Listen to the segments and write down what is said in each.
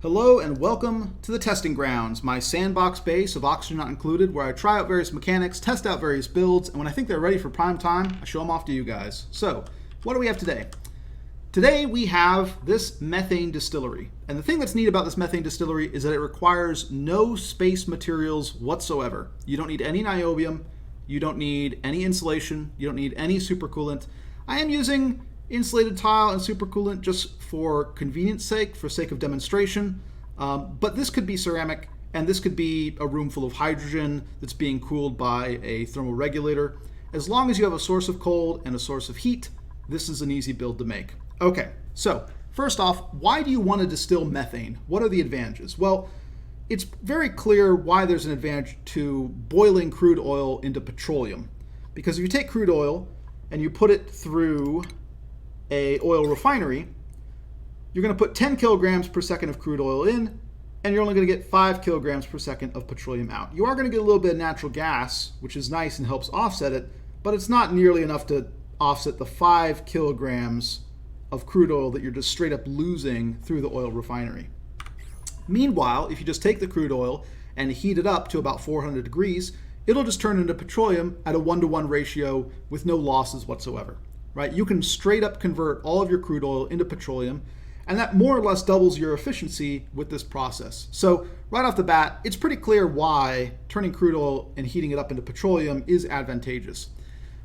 Hello and welcome to the testing grounds, my sandbox base of oxygen not included, where I try out various mechanics, test out various builds, and when I think they're ready for prime time, I show them off to you guys. So, what do we have today? Today we have this methane distillery. And the thing that's neat about this methane distillery is that it requires no space materials whatsoever. You don't need any niobium, you don't need any insulation, you don't need any supercoolant. I am using insulated tile and supercoolant just for convenience sake, for sake of demonstration. But this could be ceramic, and this could be a room full of hydrogen that's being cooled by a thermal regulator. As long as you have a source of cold and a source of heat, this is an easy build to make. Okay, so first off, why do you want to distill methane? What are the advantages? Well, it's very clear why there's an advantage to boiling crude oil into petroleum. Because if you take crude oil and you put it through a oil refinery, you're going to put 10 kilograms per second of crude oil in, and you're only going to get 5 kilograms per second of petroleum out. You are going to get a little bit of natural gas, which is nice and helps offset it, but it's not nearly enough to offset the 5 kilograms of crude oil that you're just straight up losing through the oil refinery. Meanwhile, if you just take the crude oil and heat it up to about 400 degrees, it'll just turn into petroleum at a 1-to-1 ratio with no losses whatsoever. Right? You can straight up convert all of your crude oil into petroleum, and that more or less doubles your efficiency with this process. So right off the bat, it's pretty clear why turning crude oil and heating it up into petroleum is advantageous.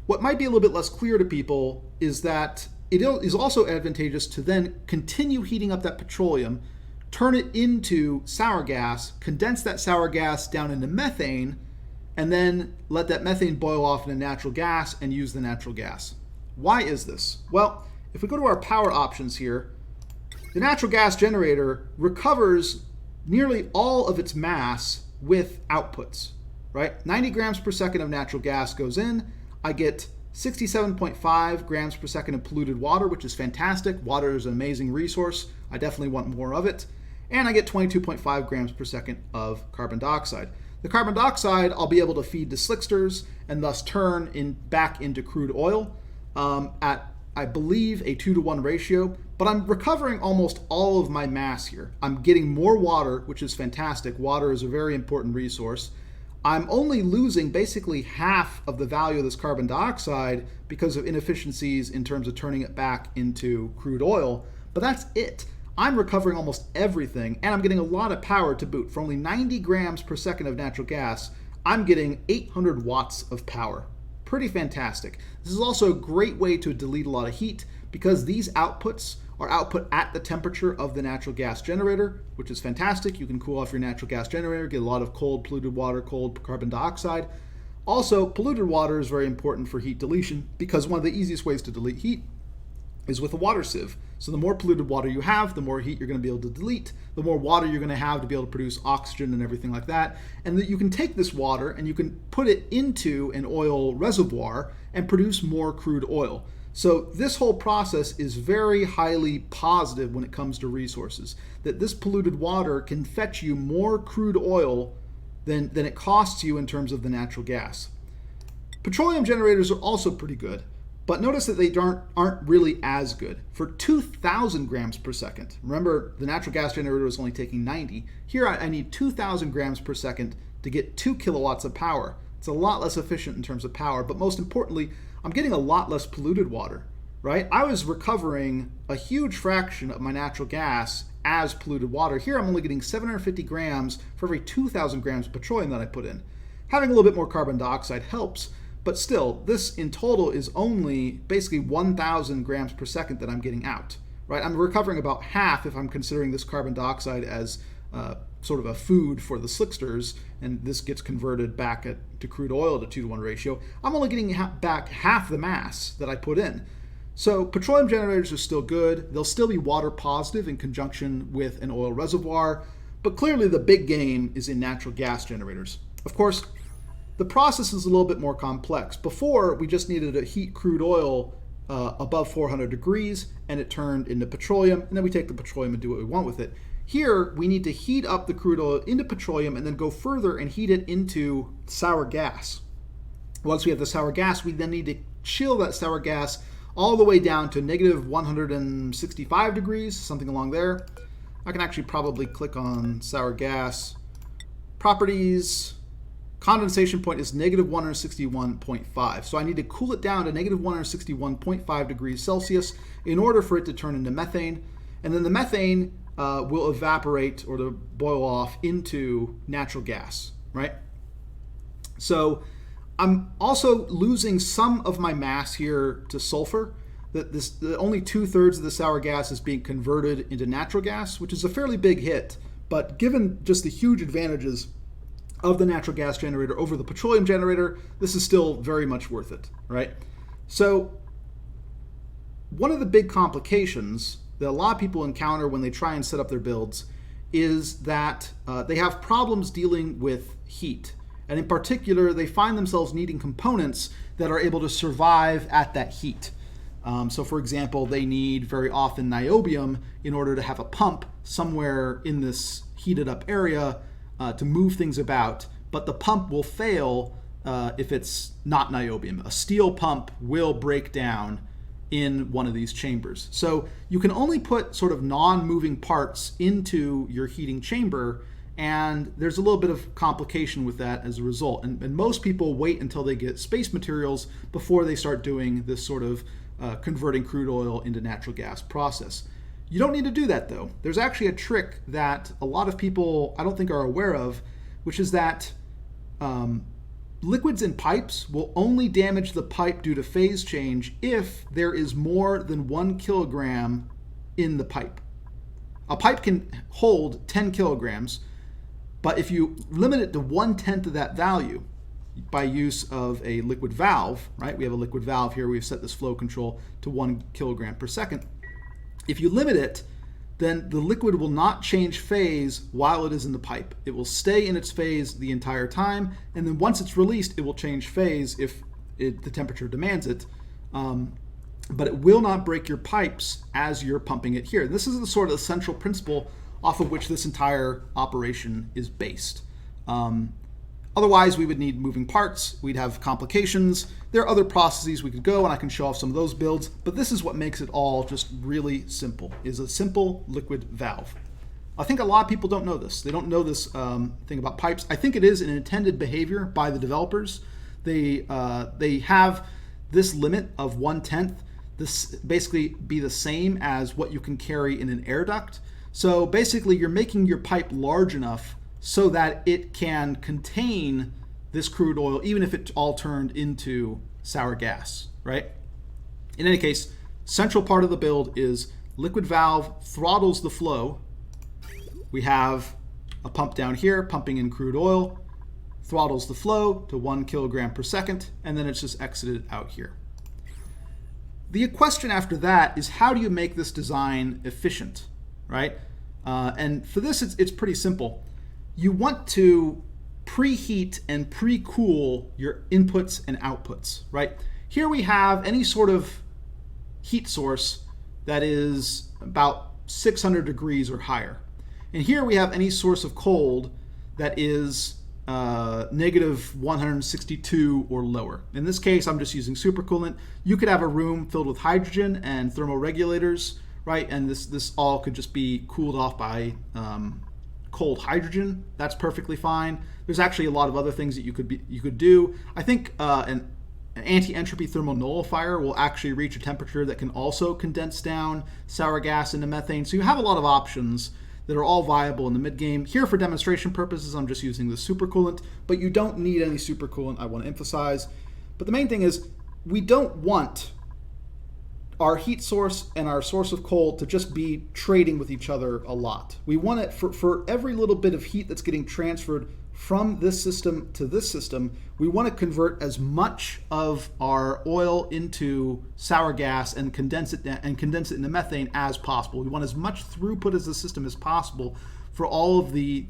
What might be a little bit less clear to people is that it is also advantageous to then continue heating up that petroleum, turn it into sour gas, condense that sour gas down into methane, and then let that methane boil off into natural gas and use the natural gas. Why is this? Well, if we go to our power options here, the natural gas generator recovers nearly all of its mass with outputs, right? 90 grams per second of natural gas goes in. I get 67.5 grams per second of polluted water, which is fantastic. Water is an amazing resource. I definitely want more of it. And I get 22.5 grams per second of carbon dioxide. The carbon dioxide I'll be able to feed to slicksters and thus turn back into crude oil at, I believe, a 2-to-1 ratio, but I'm recovering almost all of my mass here. I'm getting more water, which is fantastic. Water is a very important resource. I'm only losing basically half of the value of this carbon dioxide because of inefficiencies in terms of turning it back into crude oil, but that's it. I'm recovering almost everything, and I'm getting a lot of power to boot. For only 90 grams per second of natural gas, I'm getting 800 watts of power. Pretty fantastic. This is also a great way to delete a lot of heat because these outputs are output at the temperature of the natural gas generator, which is fantastic. You can cool off your natural gas generator, get a lot of cold polluted water, cold carbon dioxide. Also, polluted water is very important for heat deletion because one of the easiest ways to delete heat is with a water sieve. So the more polluted water you have, the more heat you're going to be able to delete, the more water you're going to have to be able to produce oxygen and everything like that. And that you can take this water and you can put it into an oil reservoir and produce more crude oil. So this whole process is very highly positive when it comes to resources, that this polluted water can fetch you more crude oil than it costs you in terms of the natural gas. Petroleum generators are also pretty good. But notice that they aren't really as good. For 2,000 grams per second, remember the natural gas generator was only taking 90. Here I need 2,000 grams per second to get 2 kilowatts of power. It's a lot less efficient in terms of power, but most importantly, I'm getting a lot less polluted water, right? I was recovering a huge fraction of my natural gas as polluted water. Here I'm only getting 750 grams for every 2,000 grams of petroleum that I put in. Having a little bit more carbon dioxide helps, but still, this in total is only basically 1,000 grams per second that I'm getting out, right? I'm recovering about half if I'm considering this carbon dioxide as sort of a food for the slicksters, and this gets converted back to crude oil at a 2-to-1 ratio. I'm only getting back half the mass that I put in. So petroleum generators are still good. They'll still be water positive in conjunction with an oil reservoir, but clearly the big game is in natural gas generators. Of course, the process is a little bit more complex. Before, we just needed to heat crude oil above 400 degrees, and it turned into petroleum, and then we take the petroleum and do what we want with it. Here, we need to heat up the crude oil into petroleum and then go further and heat it into sour gas. Once we have the sour gas, we then need to chill that sour gas all the way down to negative 165 degrees, something along there. I can actually probably click on sour gas, properties, condensation point is negative 161.5. So I need to cool it down to negative 161.5 degrees Celsius in order for it to turn into methane. And then the methane will evaporate or to boil off into natural gas, right? So I'm also losing some of my mass here to sulfur. That only 2/3 of the sour gas is being converted into natural gas, which is a fairly big hit. But given just the huge advantages of the natural gas generator over the petroleum generator, this is still very much worth it, right? So one of the big complications that a lot of people encounter when they try and set up their builds is that they have problems dealing with heat. And in particular, they find themselves needing components that are able to survive at that heat. So for example, they need very often niobium in order to have a pump somewhere in this heated up area to move things about, but the pump will fail if it's not niobium. A steel pump will break down in one of these chambers. So you can only put sort of non-moving parts into your heating chamber, and there's a little bit of complication with that as a result. And most people wait until they get space materials before they start doing this sort of converting crude oil into natural gas process. You don't need to do that though. There's actually a trick that a lot of people I don't think are aware of, which is that liquids in pipes will only damage the pipe due to phase change if there is more than 1 kilogram in the pipe. A pipe can hold 10 kilograms, but if you limit it to 1/10 of that value by use of a liquid valve, right? We have a liquid valve here. We've set this flow control to 1 kilogram per second. If you limit it, then the liquid will not change phase while it is in the pipe. It will stay in its phase the entire time, and then once it's released, it will change phase if the temperature demands it. But it will not break your pipes as you're pumping it here. This is the sort of central principle off of which this entire operation is based. Otherwise, we would need moving parts, we'd have complications. There are other processes we could go, and I can show off some of those builds, but this is what makes it all just really simple, is a simple liquid valve. I think a lot of people don't know this. They don't know this thing about pipes. I think it is an intended behavior by the developers. They have this limit of 1/10. This basically be the same as what you can carry in an air duct. So basically, you're making your pipe large enough so that it can contain this crude oil, even if it all turned into sour gas, right? In any case, central part of the build is liquid valve throttles the flow. We have a pump down here pumping in crude oil, throttles the flow to 1 kilogram per second, and then it's just exited out here. The question after that is, how do you make this design efficient, right? And for this, it's pretty simple. You want to preheat and pre-cool your inputs and outputs, right? Here we have any sort of heat source that is about 600 degrees or higher. And here we have any source of cold that is negative 162 or lower. In this case, I'm just using supercoolant. You could have a room filled with hydrogen and thermoregulators, right? And this all could just be cooled off by cold hydrogen. That's perfectly fine. There's actually a lot of other things that you could do. I think an anti-entropy thermal nullifier will actually reach a temperature that can also condense down sour gas into methane. So you have a lot of options that are all viable in the mid-game. Here for demonstration purposes, I'm just using the supercoolant, but you don't need any supercoolant, I want to emphasize. But the main thing is, we don't want our heat source and our source of cold to just be trading with each other a lot. We want it for every little bit of heat that's getting transferred from this system to this system, we want to convert as much of our oil into sour gas and condense it into methane as possible. We want as much throughput as the system as possible for all of the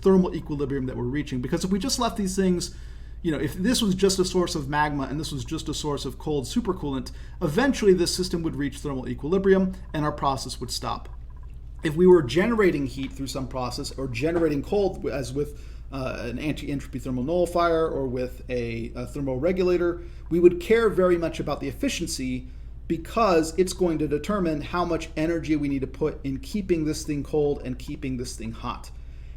thermal equilibrium that we're reaching. Because if we just left these things, you know, if this was just a source of magma and this was just a source of cold supercoolant, eventually this system would reach thermal equilibrium and our process would stop. If we were generating heat through some process or generating cold, as with an anti-entropy thermal nullifier or with a thermoregulator, we would care very much about the efficiency because it's going to determine how much energy we need to put in keeping this thing cold and keeping this thing hot.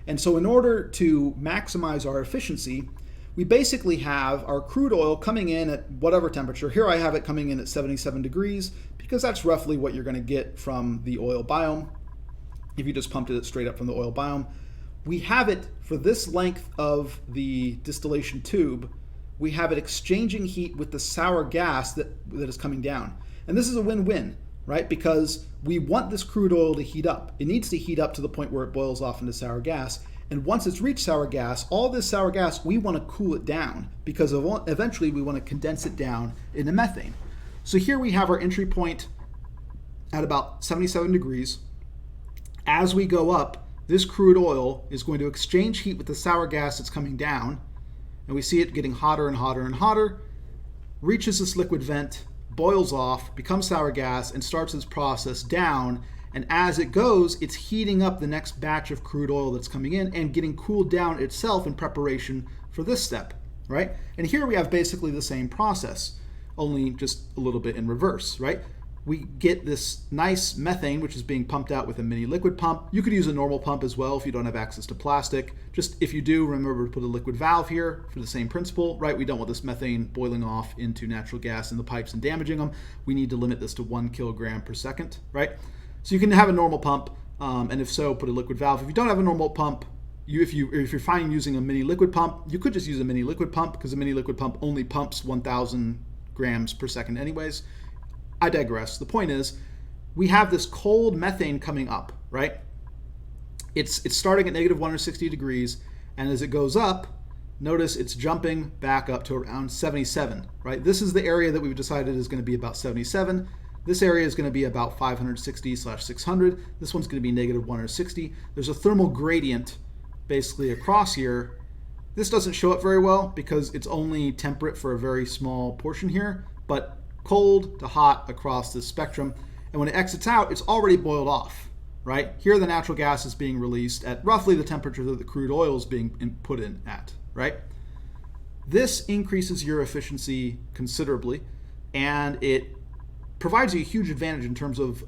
And so in order to maximize our efficiency, we basically have our crude oil coming in at whatever temperature. Here I have it coming in at 77 degrees because that's roughly what you're going to get from the oil biome if you just pumped it straight up from the oil biome. We have it for this length of the distillation tube, we have it exchanging heat with the sour gas that is coming down. And this is a win-win, right? Because we want this crude oil to heat up. It needs to heat up to the point where it boils off into sour gas. And once it's reached sour gas, all this sour gas, we want to cool it down because eventually we want to condense it down into methane. So here we have our entry point at about 77 degrees. As we go up, this crude oil is going to exchange heat with the sour gas that's coming down. And we see it getting hotter and hotter and hotter, reaches this liquid vent, boils off, becomes sour gas, and starts its process down. And as it goes, it's heating up the next batch of crude oil that's coming in and getting cooled down itself in preparation for this step, right? And here we have basically the same process, only just a little bit in reverse, right? We get this nice methane, which is being pumped out with a mini liquid pump. You could use a normal pump as well if you don't have access to plastic. Just if you do, remember to put a liquid valve here for the same principle, right? We don't want this methane boiling off into natural gas in the pipes and damaging them. We need to limit this to 1 kilogram per second, right? So you can have a normal pump, and if so, put a liquid valve. If you don't have a normal pump, if you're fine using a mini liquid pump, you could just use a mini liquid pump because a mini liquid pump only pumps 1,000 grams per second anyways. I digress. The point is, we have this cold methane coming up, right? It's starting at negative 160 degrees, and as it goes up, notice it's jumping back up to around 77, right? This is the area that we've decided is going to be about 77. This area is going to be about 560/600. This one's going to be negative 160. There's a thermal gradient basically across here. This doesn't show up very well because it's only temperate for a very small portion here, but cold to hot across this spectrum. And when it exits out, it's already boiled off, right? Here the natural gas is being released at roughly the temperature that the crude oil is being put in at, right? This increases your efficiency considerably, and it provides you a huge advantage in terms of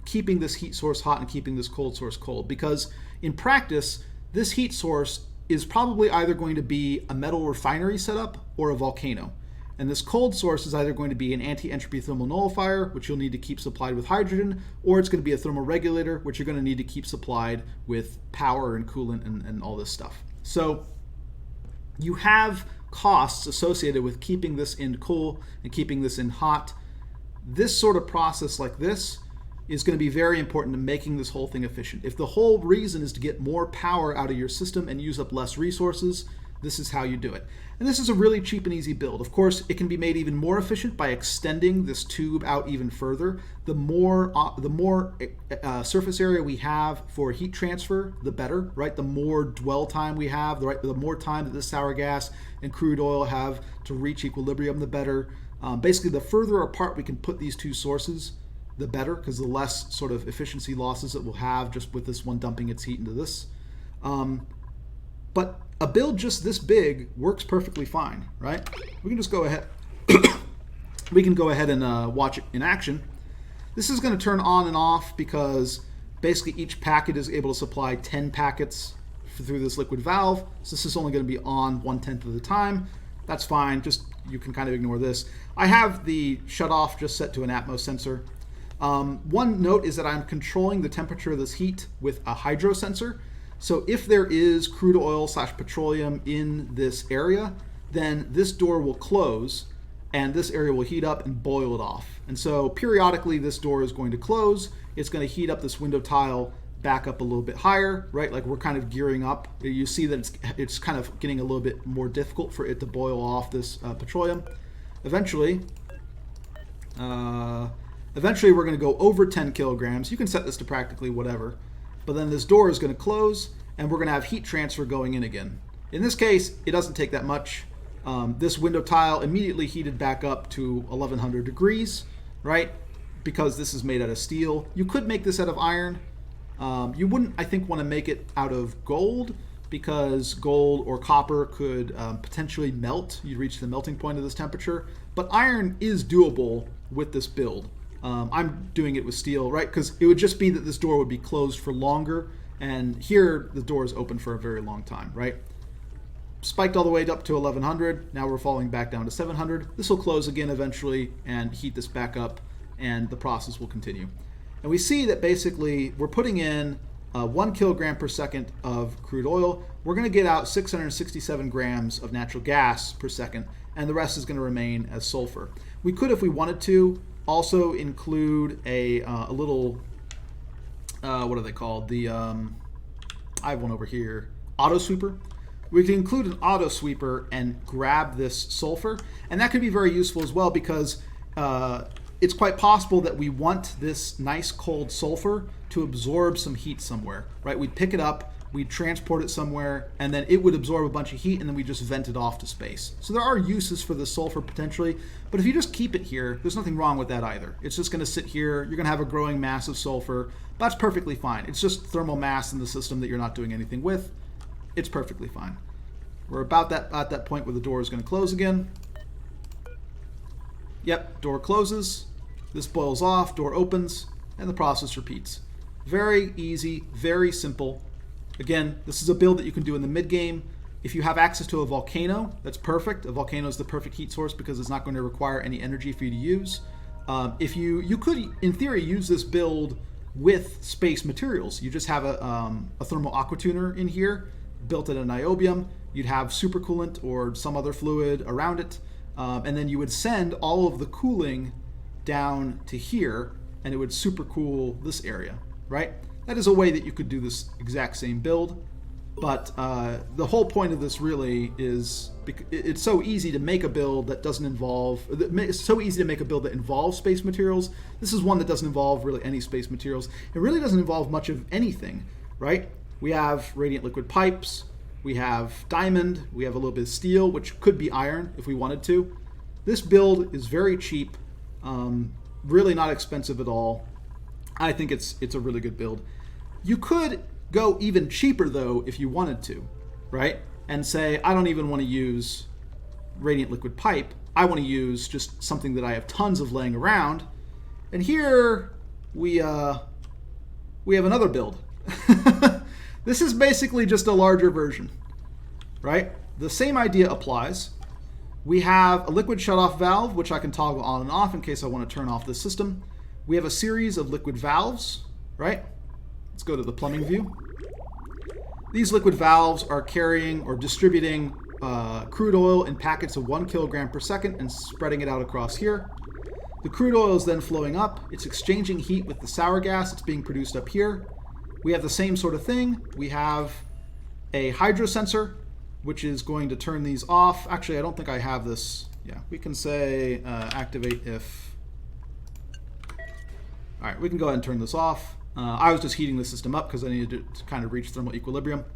keeping this heat source hot and keeping this cold source cold, because in practice, this heat source is probably either going to be a metal refinery setup or a volcano. And this cold source is either going to be an anti-entropy thermal nullifier, which you'll need to keep supplied with hydrogen, or it's going to be a thermal regulator, which you're going to need to keep supplied with power and coolant and all this stuff. So you have costs associated with keeping this in cool and keeping this in hot. This sort of process like this is going to be very important to making this whole thing efficient. If the whole reason is to get more power out of your system and use up less resources, this is how you do it. And this is a really cheap and easy build. Of course, it can be made even more efficient by extending this tube out even further. The more surface area we have for heat transfer, the better, right? The more dwell time we have, the more time that the sour gas and crude oil have to reach equilibrium, the better. Basically, the further apart we can put these two sources, the better, because the less sort of efficiency losses that we'll have just with this one dumping its heat into this. But a build just this big works perfectly fine, right? We can just go ahead. We can go ahead and watch it in action. This is going to turn on and off because basically each packet is able to supply 10 packets through this liquid valve. So this is only going to be on 1/10 of the time. That's fine. Just you can kind of ignore this. I have the shut off just set to an Atmos sensor. One note is that I'm controlling the temperature of this heat with a hydro sensor. So if there is crude oil / petroleum in this area, then this door will close and this area will heat up and boil it off. And so periodically this door is going to close. It's going to heat up this window tile back up a little bit higher, right? Like we're kind of gearing up. You see that it's kind of getting a little bit more difficult for it to boil off this petroleum. Eventually we're going to go over 10 kilograms. You can set this to practically whatever. But then this door is going to close, and we're going to have heat transfer going in again. In this case, it doesn't take that much. This window tile immediately heated back up to 1100 degrees, right? Because this is made out of steel. You could make this out of iron. You wouldn't, I think, want to make it out of gold, because gold or copper could potentially melt. You'd reach the melting point of this temperature. But iron is doable with this build. I'm doing it with steel, right? Because it would just be that this door would be closed for longer, and here the door is open for a very long time, right? Spiked all the way up to 1100. Now we're falling back down to 700. This will close again eventually and heat this back up, and the process will continue. And we see that basically we're putting in 1 kilogram per second of crude oil. We're going to get out 667 grams of natural gas per second, and the rest is going to remain as sulfur. We could, if we wanted to, also include a little, what are they called? I have one over here, auto sweeper. We can include an auto sweeper and grab this sulfur, and that could be very useful as well, because it's quite possible that we want this nice cold sulfur to absorb some heat somewhere, right? We'd pick it up, we'd transport it somewhere, and then it would absorb a bunch of heat, and then we just vent it off to space. So there are uses for the sulfur potentially, but if you just keep it here, there's nothing wrong with that either. It's just going to sit here. You're going to have a growing mass of sulfur. That's perfectly fine. It's just thermal mass in the system that you're not doing anything with. It's perfectly fine. We're about at that point where the door is going to close again. Yep, door closes. This boils off, door opens, and the process repeats. Very easy, very simple. Again, this is a build that you can do in the mid-game. If you have access to a volcano, that's perfect. A volcano is the perfect heat source because it's not going to require any energy for you to use. If you could, in theory, use this build with space materials. You just have a thermal aquatuner in here, built in a niobium. You'd have supercoolant or some other fluid around it, and then you would send all of the cooling down to here, and it would supercool this area, right? That is a way that you could do this exact same build, but the whole point of this really is it's so easy to make a build that doesn't involve. It's so easy to make a build that involves space materials. This is one that doesn't involve really any space materials. It really doesn't involve much of anything, right? We have radiant liquid pipes. We have diamond. We have a little bit of steel, which could be iron if we wanted to. This build is very cheap, really not expensive at all. I think it's a really good build. You could go even cheaper though if you wanted to, right? And say, I don't even want to use radiant liquid pipe. I want to use just something that I have tons of laying around. And here we have another build. This is basically just a larger version, right? The same idea applies. We have a liquid shutoff valve, which I can toggle on and off in case I want to turn off the system. We have a series of liquid valves, right? Let's go to the plumbing view. These liquid valves are carrying or distributing crude oil in packets of 1 kilogram per second and spreading it out across here. The crude oil is then flowing up. It's exchanging heat with the sour gas that's being produced up here. We have the same sort of thing. We have a hydro sensor, which is going to turn these off. Actually, I don't think I have this. Yeah, we can say activate if. All right, we can go ahead and turn this off. I was just heating the system up because I needed to kind of reach thermal equilibrium.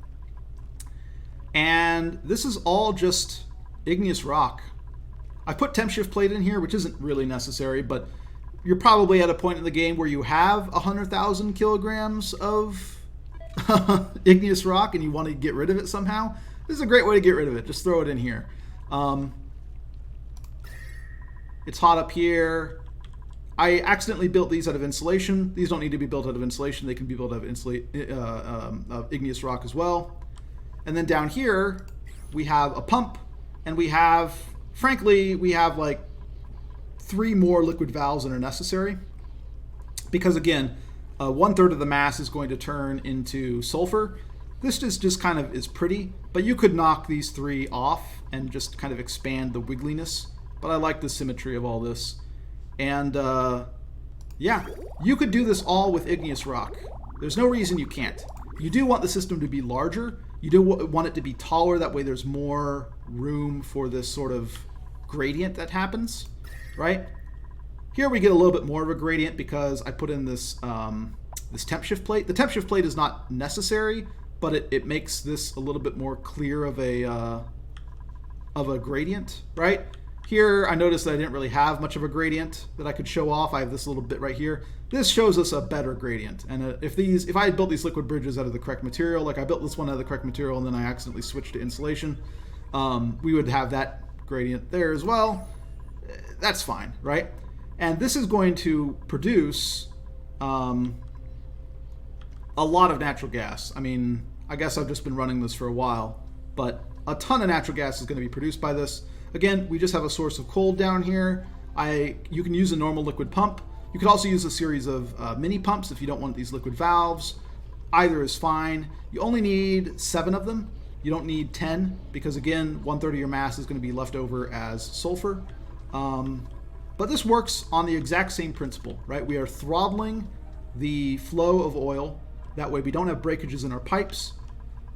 And this is all just igneous rock. I put temp shift plate in here, which isn't really necessary, but you're probably at a point in the game where you have 100,000 kilograms of igneous rock and you want to get rid of it somehow. This is a great way to get rid of it. Just throw it in here. It's hot up here. I accidentally built these out of insulation. These don't need to be built out of insulation. They can be built out of igneous rock as well. And then down here, we have a pump, and we have, frankly, we have like 3 more liquid valves that are necessary. Because again, 1/3 of the mass is going to turn into sulfur. This just kind of is pretty, but you could knock these 3 off and just kind of expand the wiggliness. But I like the symmetry of all this. And yeah, you could do this all with igneous rock. There's no reason you can't. You do want the system to be larger. You do want it to be taller. That way there's more room for this sort of gradient that happens, right? Here we get a little bit more of a gradient because I put in this this temp shift plate. The temp shift plate is not necessary, but it makes this a little bit more clear of a gradient, right? Here, I noticed that I didn't really have much of a gradient that I could show off. I have this little bit right here. This shows us a better gradient. And if I had built these liquid bridges out of the correct material, like I built this one out of the correct material and then I accidentally switched to insulation, we would have that gradient there as well. That's fine, right? And this is going to produce a lot of natural gas. I mean, I guess I've just been running this for a while, but a ton of natural gas is going to be produced by this. Again, we just have a source of cold down here. You can use a normal liquid pump. You could also use a series of mini pumps if you don't want these liquid valves. Either is fine. You only need 7 of them. You don't need 10 because, again, 1/3 of your mass is going to be left over as sulfur. But this works on the exact same principle, right? We are throttling the flow of oil. That way we don't have breakages in our pipes.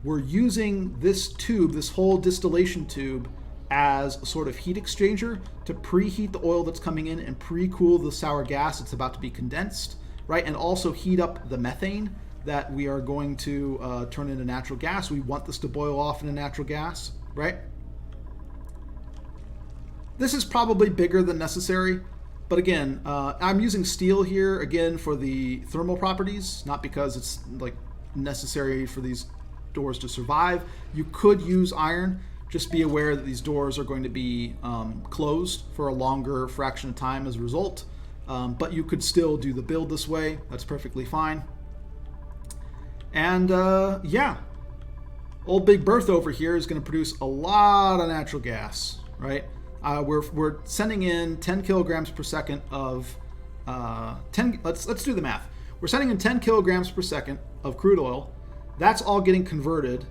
We're using this tube, this whole distillation tube, as a sort of heat exchanger to preheat the oil that's coming in and pre-cool the sour gas that's about to be condensed, right? And also heat up the methane that we are going to turn into natural gas. We want this to boil off into natural gas, right? This is probably bigger than necessary, but again, I'm using steel here again for the thermal properties, not because it's like necessary for these doors to survive. You could use iron. Just be aware that these doors are going to be closed for a longer fraction of time as a result, but you could still do the build this way. That's perfectly fine. And yeah, old Big Bertha over here is going to produce a lot of natural gas, right? We're sending in 10 kilograms per second of 10. Let's do the math. We're sending in 10 kilograms per second of crude oil. That's all getting converted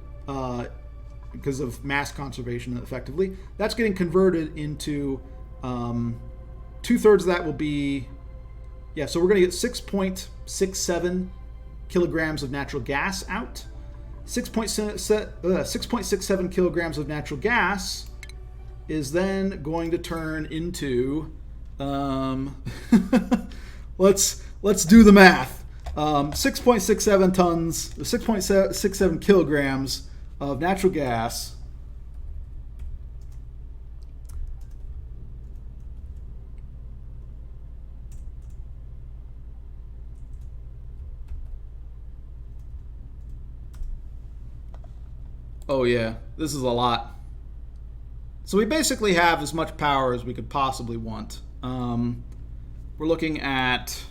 because of mass conservation, effectively. That's getting converted into 2/3 of that will be, yeah, so we're going to get 6.67 kilograms of natural gas out. 6.67 kilograms of natural gas is then going to turn into, let's do the math. 6.67 tons, 6.67 kilograms of natural gas oh yeah, this is a lot. So we basically have as much power as we could possibly want. We're looking at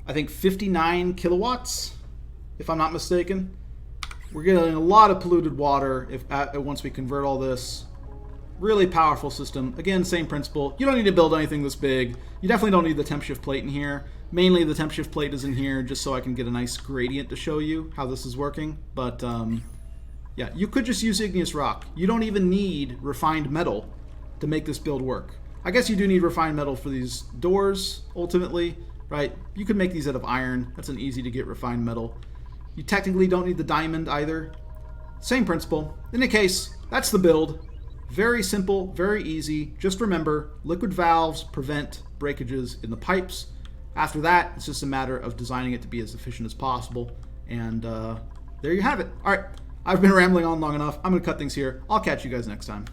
I think 59 kilowatts, if I'm not mistaken. We're getting a lot of polluted water once we convert all this. Really powerful system. Again, same principle. You don't need to build anything this big. You definitely don't need the temp shift plate in here. Mainly the temp shift plate is in here just so I can get a nice gradient to show you how this is working. But yeah, you could just use igneous rock. You don't even need refined metal to make this build work. I guess you do need refined metal for these doors, ultimately. Right? You could make these out of iron. That's an easy to get refined metal. You technically don't need the diamond either. Same principle. In any case, that's the build. Very simple, very easy. Just remember, liquid valves prevent breakages in the pipes. After that, it's just a matter of designing it to be as efficient as possible. And there you have it. All right, I've been rambling on long enough. I'm going to cut things here. I'll catch you guys next time.